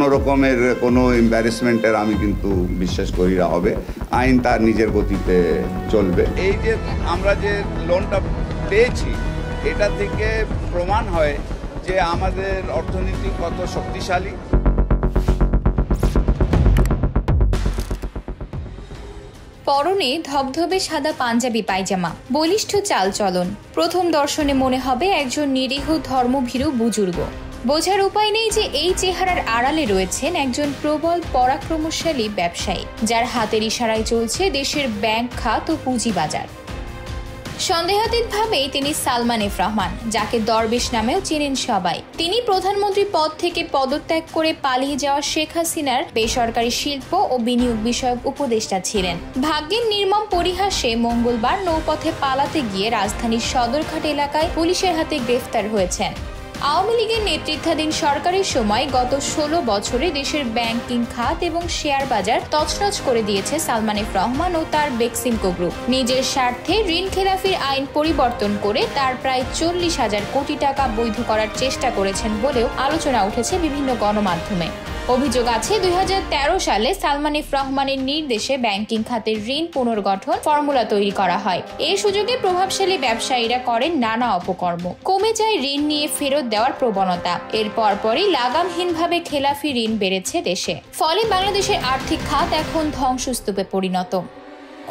কোনো রকমের কোনো এম্বারেসমেন্টের আমি কিন্তু বিশ্বাস করি না হবে। আইন তার নিজের গতিতে চলবে। এই যে আমরা যে লোনটা পেয়েছি, এটা থেকে প্রমাণ হয় যে আমাদের অর্থনীতি কত শক্তিশালী। পরনে ধবধবে সাদা পাঞ্জাবি পায়জামা, বলিষ্ঠ চালচলন, প্রথম দর্শনে মনে হবে একজন নিরীহ ধর্মভীরু বুজুর্গ। বোঝার উপায় নেই যে এই চেহারার আড়ালে রয়েছেন একজন প্রবল পরাক্রমশালী ব্যবসায়ী, যার হাতের ইশারায় চলছে দেশের ব্যাংক খাত ও পুঁজিবাজার। সন্দেহাতীতভাবেই তিনি সালমান এফ রহমান, যাকে দরবেশ নামেও চেনেন সবাই। তিনি প্রধানমন্ত্রী পদ থেকে পদত্যাগ করে পালিয়ে যাওয়া শেখ হাসিনার বেসরকারি শিল্প ও বিনিয়োগ বিষয়ক উপদেষ্টা ছিলেন। ভাগ্যের নির্মম পরিহাসে মঙ্গলবার নৌপথে পালাতে গিয়ে রাজধানীর সদরঘাট এলাকায় পুলিশের হাতে গ্রেফতার হয়েছেন। আওয়ামী লীগের নেতৃত্বাধীন সরকারের সময় গত 16 বছরে দেশের ব্যাংকিং খাত এবং শেয়ার বাজার তছনছ করে দিয়েছে সালমান এফ রহমান ও তার বেক্সিমকো গ্রুপ। নিজের স্বার্থে ঋণ খেলাপির আইন পরিবর্তন করে তার প্রায় 40,000 কোটি টাকা বৈধ করার চেষ্টা করেছেন বলেও আলোচনা উঠেছে বিভিন্ন গণমাধ্যমে। অভিযোগ আছে 2013 সালে সালমান এফ রহমানের নির্দেশে ব্যাংকিং খাতের ঋণ পুনর্গঠন ফর্মুলা তৈরি করা হয়। এই সুযোগে প্রভাবশালী ব্যবসায়ীরা করেন নানা অপকর্ম। কমে যায় ঋণ নিয়ে ফেরত দেওয়ার প্রবণতা। এর পরপরই লাগামহীনভাবে খেলাফি ঋণ বেড়েছে দেশে। ফলে বাংলাদেশের আর্থিক খাত এখন ধ্বংসস্তূপে পরিণত।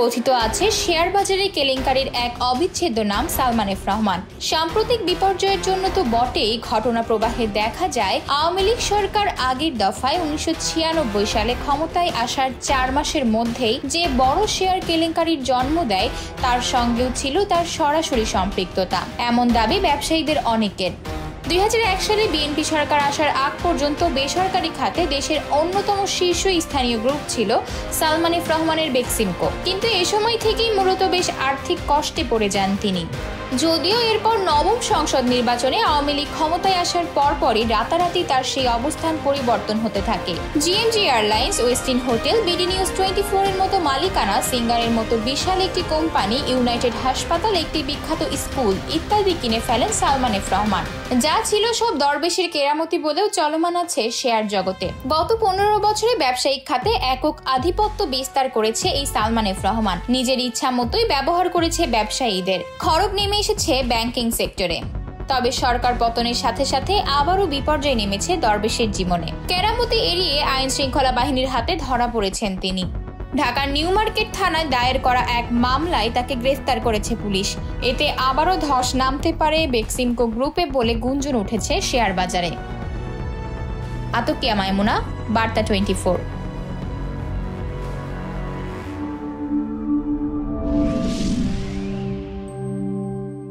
কথিত আছে শেয়ার বাজারে কেলেঙ্কারির এক অবিচ্ছেদ্য নাম সালমান এফ রহমান। সাম্প্রতিক বিপর্যয়ের জন্য তো বটেই, ঘটনা প্রবাহে দেখা যায় আওয়ামী লীগ সরকার আগের দফায় 1996 সালে ক্ষমতায় আসার 4 মাসের মধ্যেই যে বড় শেয়ার কেলেঙ্কারির জন্ম দেয়, তার সঙ্গেও ছিল তার সরাসরি সম্পৃক্ততা, এমন দাবি ব্যবসায়ীদের অনেকের। 2001 সালে বিএনপি সরকার আসার আগ পর্যন্ত বেসরকারি খাতে দেশের অন্যতম শীর্ষ স্থানীয় গ্রুপ ছিল সালমান এফ রহমানের বেক্সিমকো। কিন্তু এ সময় থেকেই মূলত বেশ আর্থিক কষ্টে পড়ে যান তিনি। যদিও এরপর নবম সংসদ নির্বাচনে আওয়ামী লীগ ক্ষমতায় আসার পরপরই রাতারাতি তার সেই অবস্থান পরিবর্তন হতে থাকে। GMG airlines, ওয়েস্টিন hotel, BD news 24 এর মতো মালিকানা, সিঙ্গারের মতো বিশাল একটি কোম্পানি, ইউনাইটেড হাসপাতাল, একটি বিখ্যাত স্কুল ইত্যাদি কিনে ফেলেন সালমান এফ রহমান। যা ছিল সব দরবেশের কেরামতি বলেও চলমান আছে শেয়ার জগতে। গত 15 বছরে ব্যবসায়িক খাতে একক আধিপত্য বিস্তার করেছে এই সালমান এফ রহমান। নিজের ইচ্ছা মতোই ব্যবহার করেছে ব্যবসায়ীদের। খরচ নেমে এসেছে ব্যাংকিং সেক্টরে। তবে সরকার পতনের সাথে সাথে আবারও বিপর্যয় নেমেছে দরবেশের জীবনে। কেরামতি এড়িয়ে আইন শৃঙ্খলা বাহিনীর হাতে ধরা পড়েছেন তিনি। ঢাকার নিউ মার্কেট থানায় দায়ের করা এক মামলায় তাকে গ্রেফতার করেছে পুলিশ। এতে আবারও ধস নামতে পারে বেক্সিমকো গ্রুপে বলে গুঞ্জন উঠেছে শেয়ার বাজারে। আতকিয়া মাইমুনা, বার্তা 24।